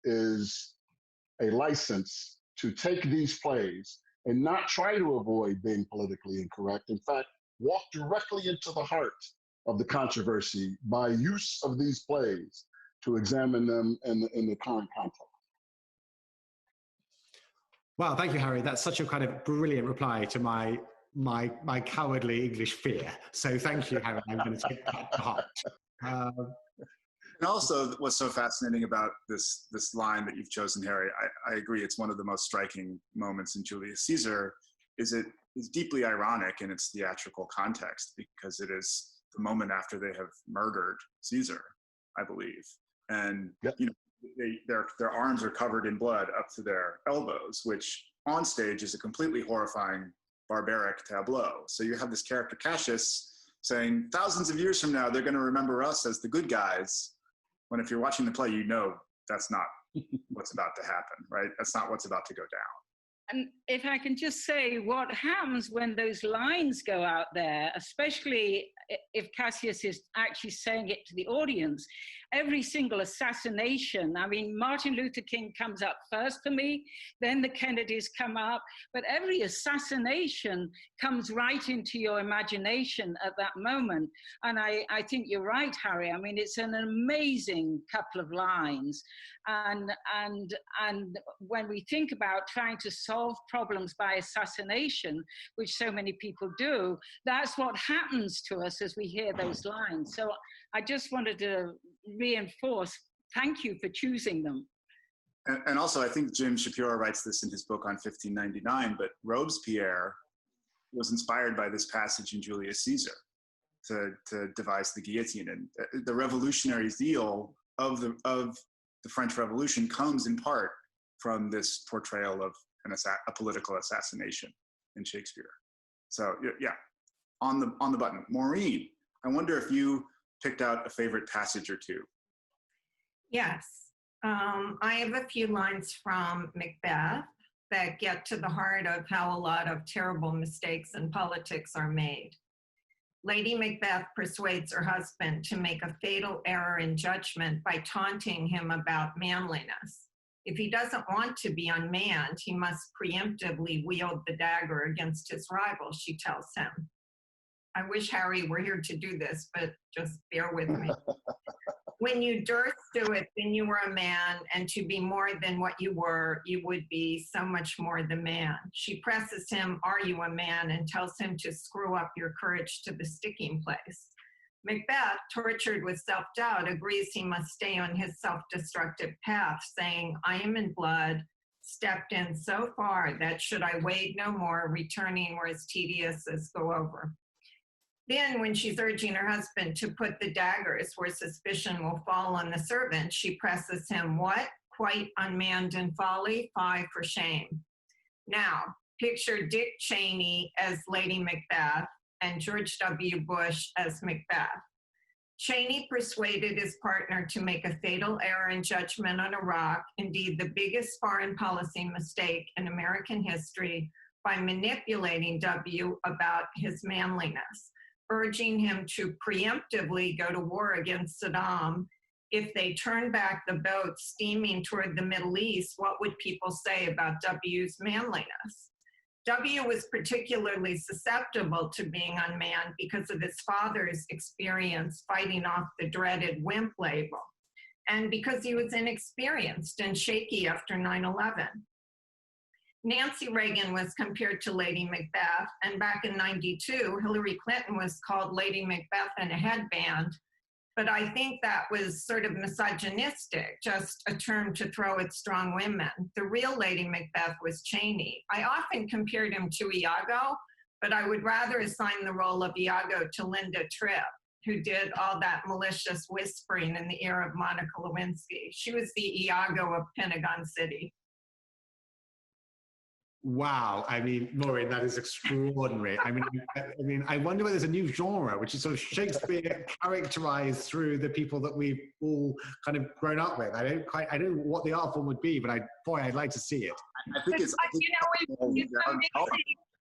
is a license to take these plays and not try to avoid being politically incorrect. In fact, walk directly into the heart of the controversy by use of these plays to examine them in the current context. Wow, thank you, Harry. That's such a kind of brilliant reply to my cowardly English fear. So thank you, Harry. I'm going to take that to heart. And also, what's so fascinating about this line that you've chosen, Harry, I agree, it's one of the most striking moments in Julius Caesar, is it is deeply ironic in its theatrical context, because it is the moment after they have murdered Caesar, I believe. And yep. Their arms are covered in blood up to their elbows, which on stage is a completely horrifying, barbaric tableau. So you have this character Cassius saying, thousands of years from now, they're going to remember us as the good guys. When if you're watching the play, that's not what's about to happen, right? That's not what's about to go down. And if I can just say, what happens when those lines go out there, especially if Cassius is actually saying it to the audience, every single assassination, I mean, Martin Luther King comes up first for me, then the Kennedys come up, but every assassination comes right into your imagination at that moment. And I think you're right, Harry. I mean, it's an amazing couple of lines. And when we think about trying to solve problems by assassination, which so many people do, that's what happens to us as we hear those lines. So I just wanted to reinforce, thank you for choosing them. And also, I think Jim Shapiro writes this in his book on 1599, but Robespierre was inspired by this passage in Julius Caesar to devise the guillotine. And the revolutionary zeal of the French Revolution comes in part from this portrayal of a political assassination in Shakespeare. So yeah, on the button. Maureen, I wonder if you picked out a favorite passage or two. Yes, I have a few lines from Macbeth that get to the heart of how a lot of terrible mistakes in politics are made. Lady Macbeth persuades her husband to make a fatal error in judgment by taunting him about manliness. If he doesn't want to be unmanned, he must preemptively wield the dagger against his rival, she tells him. I wish Harry were here to do this, but just bear with me. When you durst do it, then you were a man, and to be more than what you were, you would be so much more the man. She presses him, are you a man, and tells him to screw up your courage to the sticking place. Macbeth, tortured with self-doubt, agrees he must stay on his self-destructive path, saying, I am in blood, stepped in so far that should I wade no more, returning were as tedious as go over. Then, when she's urging her husband to put the daggers where suspicion will fall on the servant, she presses him, what? Quite unmanned in folly? Fie for shame. Now, picture Dick Cheney as Lady Macbeth and George W. Bush as Macbeth. Cheney persuaded his partner to make a fatal error in judgment on Iraq, indeed the biggest foreign policy mistake in American history, by manipulating W about his manliness, urging him to preemptively go to war against Saddam. If they turn back the boat steaming toward the Middle East, what would people say about W's manliness? W was particularly susceptible to being unmanned because of his father's experience fighting off the dreaded wimp label, and because he was inexperienced and shaky after 9/11. Nancy Reagan was compared to Lady Macbeth, and back in '92, Hillary Clinton was called Lady Macbeth in a headband, but I think that was sort of misogynistic, just a term to throw at strong women. The real Lady Macbeth was Cheney. I often compared him to Iago, but I would rather assign the role of Iago to Linda Tripp, who did all that malicious whispering in the ear of Monica Lewinsky. She was the Iago of Pentagon City. Wow, I mean, Maureen, that is extraordinary. I mean, I wonder whether there's a new genre, which is sort of Shakespeare characterized through the people that we've all kind of grown up with. I don't know what the art form would be, but I'd like to see it. I think it's amazing.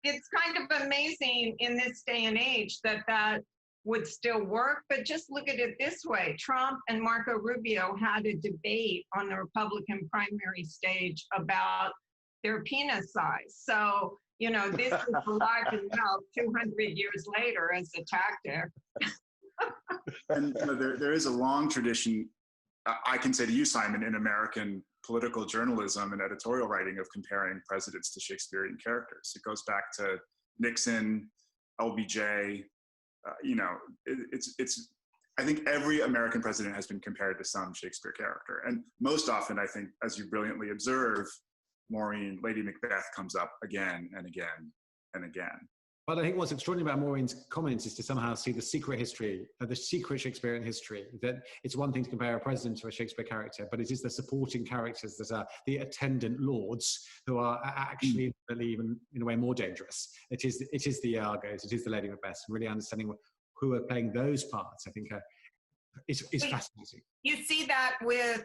It's kind of amazing in this day and age that would still work, but just look at it this way. Trump and Marco Rubio had a debate on the Republican primary stage about their penis size. So, this is alive and well 200 years later as a tactic. And there is a long tradition, I can say to you, Simon, in American political journalism and editorial writing of comparing presidents to Shakespearean characters. It goes back to Nixon, LBJ, I think every American president has been compared to some Shakespeare character. And most often, I think, as you brilliantly observe, Maureen, Lady Macbeth comes up again and again and again. But I think what's extraordinary about Maureen's comments is to somehow see the secret history, the secret Shakespearean history, that it's one thing to compare a president to a Shakespeare character, but it is the supporting characters that are the attendant lords who are actually, even in a way, more dangerous. It is the Iagos, it is the Lady Macbeth, and really understanding who are playing those parts, I think, is fascinating. You see that with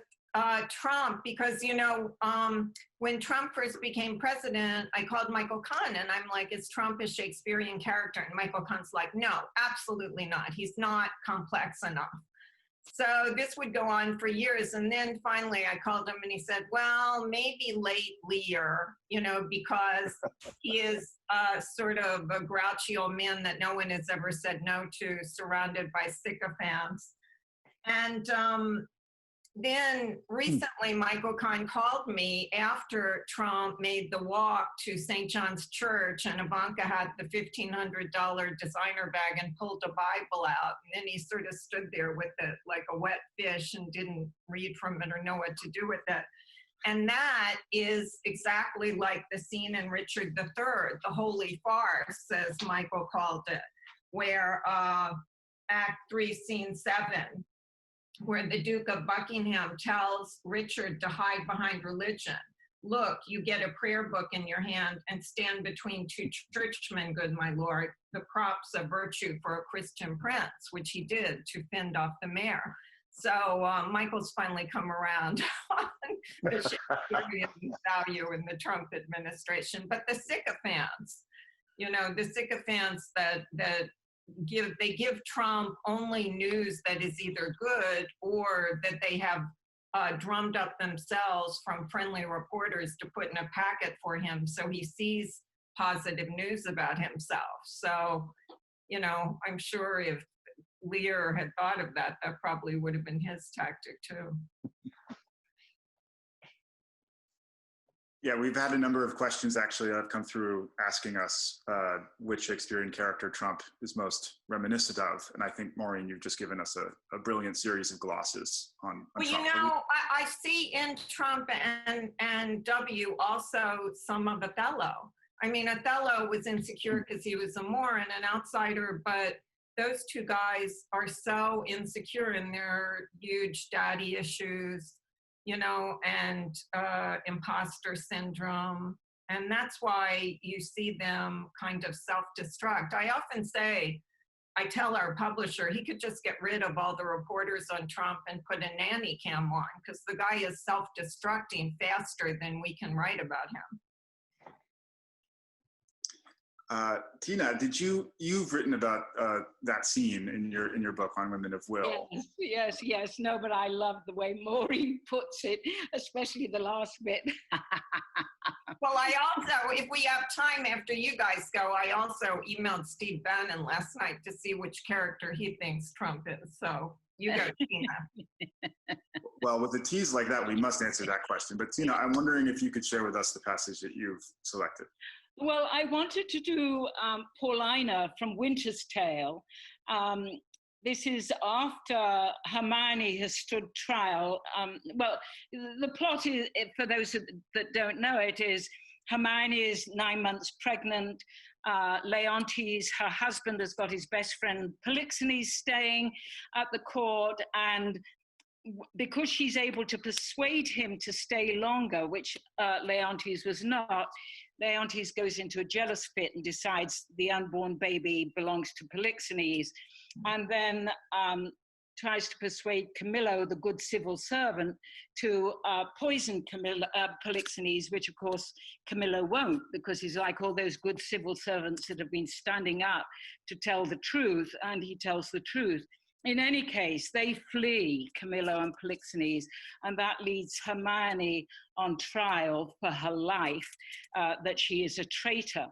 Trump, because, when Trump first became president, I called Michael Kahn and I'm like, is Trump a Shakespearean character? And Michael Kahn's like, no, absolutely not. He's not complex enough. So this would go on for years. And then finally I called him and he said, well, maybe late Lear, because he is sort of a grouchy old man that no one has ever said no to, surrounded by sycophants. And then recently, Michael Kahn called me after Trump made the walk to St. John's Church, and Ivanka had the $1,500 designer bag and pulled a Bible out. And then he sort of stood there with it like a wet fish and didn't read from it or know what to do with it. And that is exactly like the scene in Richard III, the holy farce, as Michael called it, where Act 3, Scene 7, where the Duke of Buckingham tells Richard to hide behind religion. look, you get a prayer book in your hand and stand between two churchmen, good my lord, the props of virtue for a Christian prince, which he did to fend off the mayor. So Michael's finally come around on the Shakespearean value in the Trump administration. But the sycophants, you know, the sycophants that give Trump only news that is either good or that they have drummed up themselves from friendly reporters to put in a packet for him so he sees positive news about himself. So, you know, I'm sure if Lear had thought of that, that probably would have been his tactic too. Yeah, we've had a number of questions actually that have come through asking us which Shakespearean character Trump is most reminiscent of. And I think, Maureen, you've just given us a brilliant series of glosses on well, Trump. You know, I see in Trump and W also some of Othello. I mean, Othello was insecure because he was a Moor and an outsider, but those two guys are so insecure in their huge daddy issues, you know, and imposter syndrome. And that's why you see them kind of self-destruct. I often say, I tell our publisher, he could just get rid of all the reporters on Trump and put a nanny cam on, because the guy is self-destructing faster than we can write about him. Tina, you've written about that scene in your book on Women of Will. Yes. No, but I love the way Maureen puts it, especially the last bit. Well, I also, if we have time after you guys go, I also emailed Steve Bannon last night to see which character he thinks Trump is. So you go, Tina. Well, with a tease like that, we must answer that question. But Tina, I'm wondering if you could share with us the passage that you've selected. Well, I wanted to do Paulina from Winter's Tale. This is after Hermione has stood trial. Well, the plot is, for those that don't know it, is Hermione is 9 months pregnant. Leontes, her husband, has got his best friend Polixenes staying at the court, and because she's able to persuade him to stay longer, which Leontes was not, Leontes goes into a jealous fit and decides the unborn baby belongs to Polixenes, and then tries to persuade Camillo, the good civil servant, to poison Polixenes, which of course Camillo won't, because he's like all those good civil servants that have been standing up to tell the truth, and he tells the truth. In any case, they flee, Camillo and Polixenes, and that leads Hermione on trial for her life, that she is a traitor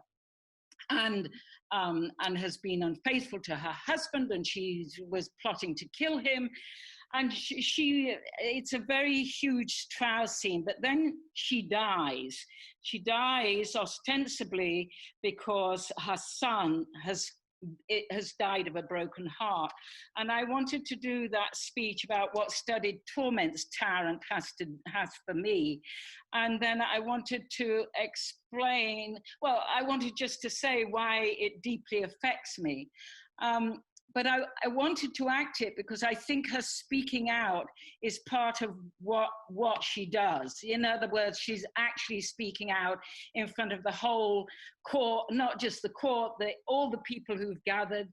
and has been unfaithful to her husband, and she was plotting to kill him. And it's a very huge trial scene, but then she dies. She dies ostensibly because her son has died of a broken heart. And I wanted to do that speech about what studied torments tyrant has for me. And then I wanted to explain, well, I wanted just to say why it deeply affects me. But I wanted to act it because I think her speaking out is part of what she does. In other words, she's actually speaking out in front of the whole court, not just the court, all the people who've gathered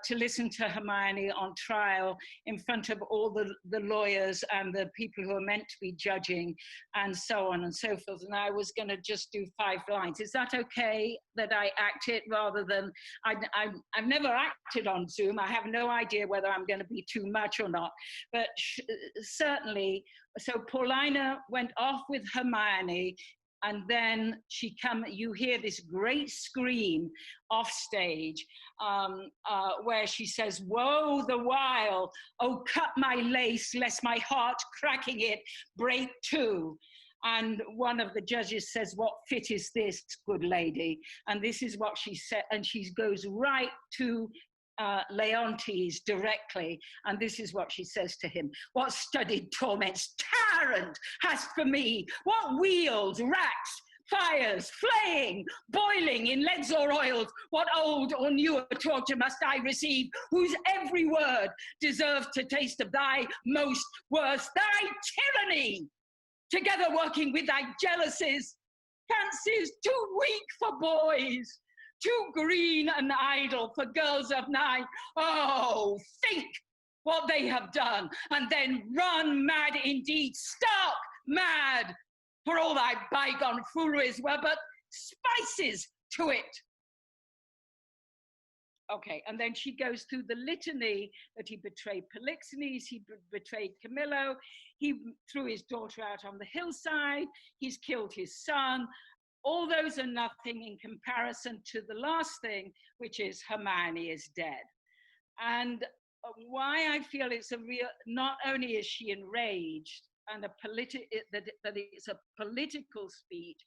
to listen to Hermione on trial, in front of all the lawyers and the people who are meant to be judging, and so on and so forth. And I was going to just do 5 lines. Is that okay that I act it rather than, I've never acted on Zoom. I have no idea whether I'm going to be too much or not, but certainly. So Paulina went off with Hermione, and then you hear this great scream off stage where she says, "Woe the while, oh cut my lace, lest my heart cracking it break too." And one of the judges says, "What fit is this, good lady?" And this is what she said, and she goes right to Leontes directly, and this is what she says to him: "What studied torments tyrant has for me? What wheels, racks, fires, flaying, boiling in leads or oils? What old or newer torture must I receive, whose every word deserves to taste of thy most worst, thy tyranny?" together working with thy jealousies. Fancies too weak for boys, too green and idle for girls of 9. Oh, think what they have done, and then run mad indeed, stark mad, for all thy bygone fooleries were but spices to it. Okay, and then she goes through the litany that he betrayed Polixenes, he betrayed Camillo, he threw his daughter out on the hillside, he's killed his son. All those are nothing in comparison to the last thing, which is Hermione is dead. And why I feel it's a real, not only is she enraged and that it's a political speech,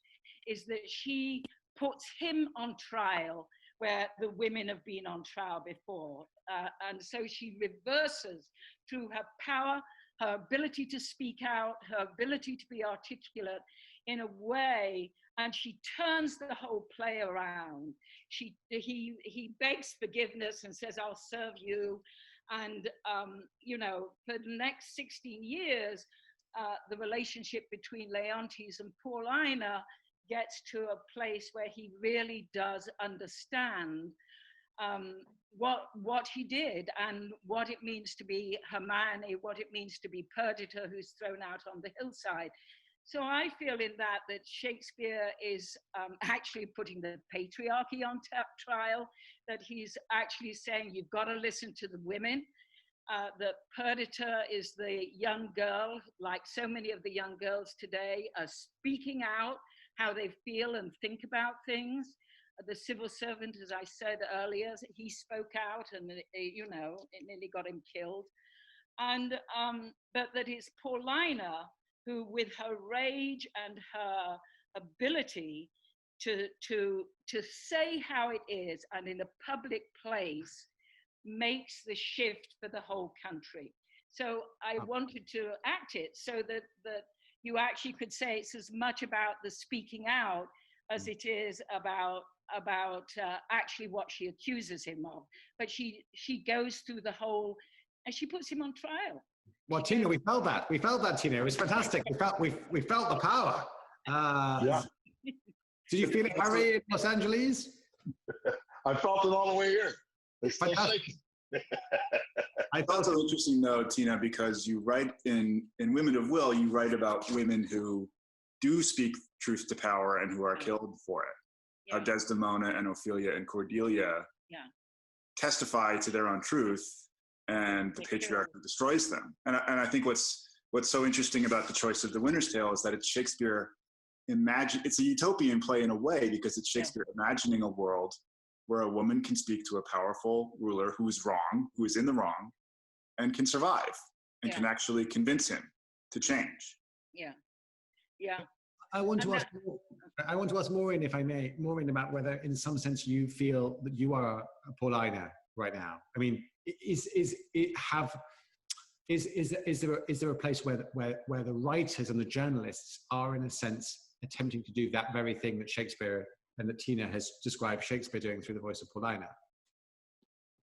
is that she puts him on trial where the women have been on trial before. And so she reverses through her power, her ability to speak out, her ability to be articulate in a way, and she turns the whole play around. He begs forgiveness and says, I'll serve you. And, you know, for the next 16 years, the relationship between Leontes and Paulina gets to a place where he really does understand what he did and what it means to be Hermione, what it means to be Perdita, who's thrown out on the hillside. So I feel in that Shakespeare is actually putting the patriarchy on trial, that he's actually saying you've got to listen to the women, that Perdita is the young girl, like so many of the young girls today, are speaking out how they feel and think about things. The civil servant, as I said earlier, he spoke out and, you know, it nearly got him killed. And, but that it's Paulina who, with her rage and her ability to say how it is and in a public place, makes the shift for the whole country. So I wanted to act it so that you actually could say it's as much about the speaking out as it is about actually what she accuses him of. But she goes through the whole, and she puts him on trial. Well, Tina, we felt that. We felt that, Tina. It was fantastic. We felt the power. Yeah. Did you feel it, Harry, in Los Angeles? I felt it all the way here. It's still shaking. I thought it was interesting, though, Tina, because you write in Women of Will, you write about women who do speak truth to power and who are killed for it. Yeah. Desdemona and Ophelia and Cordelia testify to their own truth, and the patriarchy destroys them. And I think what's so interesting about the choice of The Winter's Tale is that it's Shakespeare it's a utopian play in a way, because it's Shakespeare imagining a world where a woman can speak to a powerful ruler who is wrong, who is in the wrong, and can survive and can actually convince him to change. Yeah. Yeah. I want to ask Maureen, if I may, Maureen, about whether in some sense you feel that you are a Paulina right now. I mean, is there a place where the writers and the journalists are in a sense attempting to do that very thing that Shakespeare and that Tina has described Shakespeare doing through the voice of Paulina?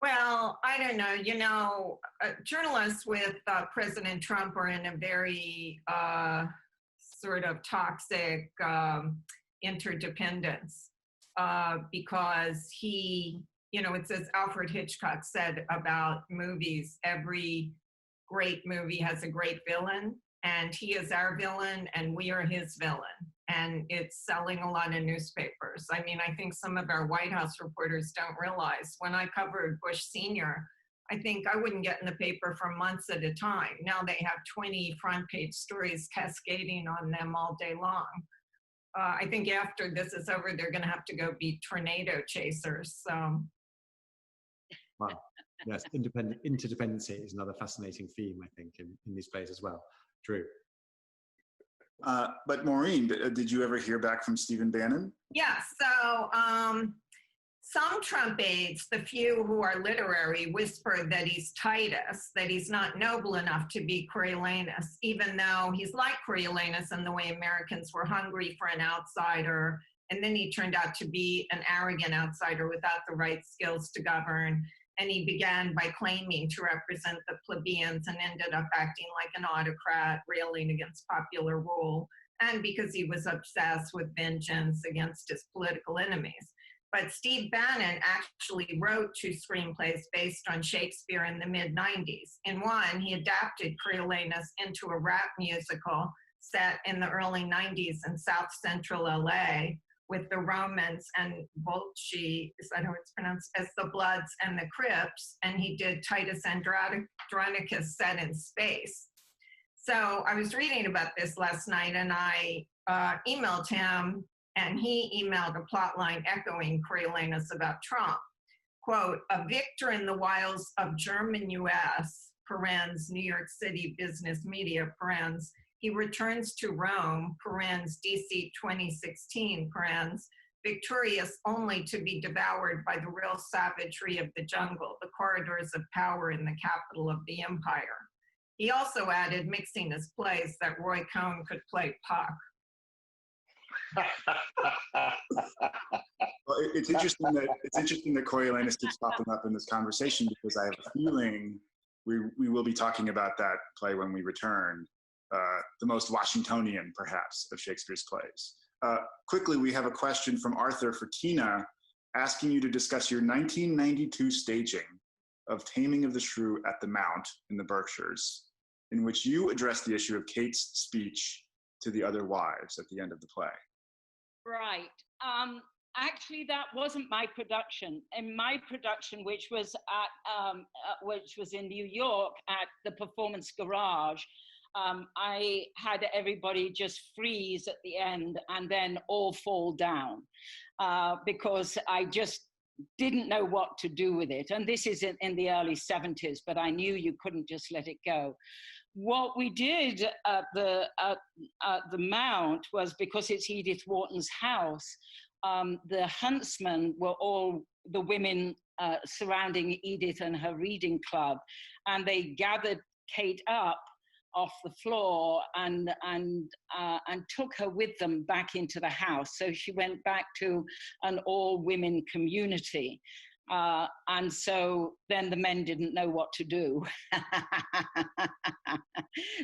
Well, I don't know. You know, journalists with President Trump are in a very sort of toxic interdependence because he, you know, it's as Alfred Hitchcock said about movies, every great movie has a great villain, and he is our villain and we are his villain. And it's selling a lot of newspapers. I mean, I think some of our White House reporters don't realize when I covered Bush Sr., I think I wouldn't get in the paper for months at a time. Now they have 20 front page stories cascading on them all day long. I think after this is over, they're gonna have to go be tornado chasers, so. Wow, yes, interdependency is another fascinating theme, I think, in these plays as well. True. But Maureen, did you ever hear back from Stephen Bannon? Yeah, so some Trump aides, the few who are literary, whisper that he's Titus, that he's not noble enough to be Coriolanus, even though he's like Coriolanus in the way Americans were hungry for an outsider, and then he turned out to be an arrogant outsider without the right skills to govern. And he began by claiming to represent the plebeians and ended up acting like an autocrat, railing against popular rule, and because he was obsessed with vengeance against his political enemies. But Steve Bannon actually wrote 2 screenplays based on Shakespeare in the mid-90s. In one, he adapted Coriolanus into a rap musical set in the early 90s in South Central LA with the Romans and Volsci, is that how it's pronounced, as the Bloods and the Crips, and he did Titus Andronicus set in space. So I was reading about this last night, and I emailed him, and he emailed a plotline echoing Coriolanus about Trump. Quote, a victor in the wilds of German US, parens, New York City business media, parens, he returns to Rome, parens, DC 2016, parens, victorious only to be devoured by the real savagery of the jungle, the corridors of power in the capital of the empire. He also added, mixing his plays, that Roy Cohn could play Puck. Well, it's interesting that Coriolanus keeps popping up in this conversation, because I have a feeling we will be talking about that play when we return, the most Washingtonian, perhaps, of Shakespeare's plays. Quickly, we have a question from Arthur for Tina, asking you to discuss your 1992 staging of Taming of the Shrew at the Mount in the Berkshires, in which you addressed the issue of Kate's speech to the other wives at the end of the play. Right. Actually, that wasn't my production. In my production, which was in New York at the Performance Garage, I had everybody just freeze at the end and then all fall down because I just didn't know what to do with it. And this is in the early 70s, but I knew you couldn't just let it go. What we did at the Mount was, because it's Edith Wharton's house, the huntsmen were all the women surrounding Edith and her reading club, and they gathered Kate up off the floor and took her with them back into the house. So she went back to an all-women community. And so then the men didn't know what to do.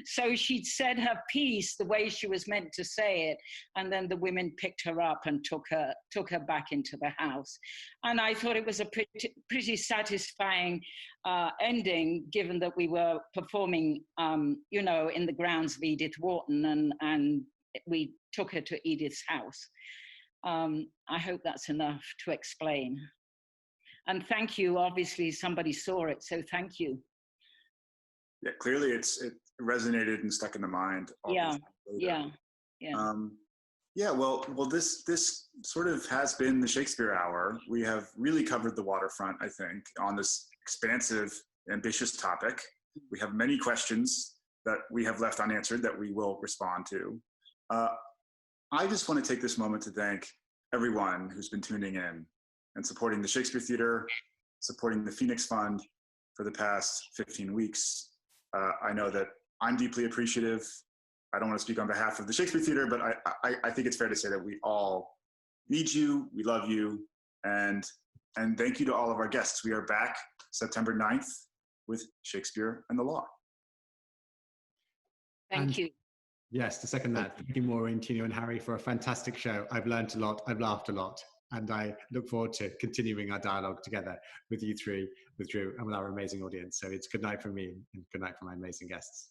So she'd said her piece the way she was meant to say it, and then the women picked her up and took her back into the house. And I thought it was a pretty satisfying ending, given that we were performing, you know, in the grounds of Edith Wharton, and we took her to Edith's house. I hope that's enough to explain. And thank you. Obviously, somebody saw it, so thank you. Yeah, clearly it resonated and stuck in the mind. Yeah. Well, this sort of has been the Shakespeare Hour. We have really covered the waterfront, I think, on this expansive, ambitious topic. We have many questions that we have left unanswered that we will respond to. I just want to take this moment to thank everyone who's been tuning in and supporting the Shakespeare Theater, supporting the Phoenix Fund for the past 15 weeks. I know that I'm deeply appreciative. I don't want to speak on behalf of the Shakespeare Theater, but I think it's fair to say that we all need you, we love you, and thank you to all of our guests. We are back September 9th with Shakespeare and the Law. Thank you. Yes, to second that, thank you, Maureen, Tina, and Harry, for a fantastic show. I've learned a lot, I've laughed a lot, and I look forward to continuing our dialogue together with you three, with Drew, and with our amazing audience. So it's good night from me, and good night from my amazing guests.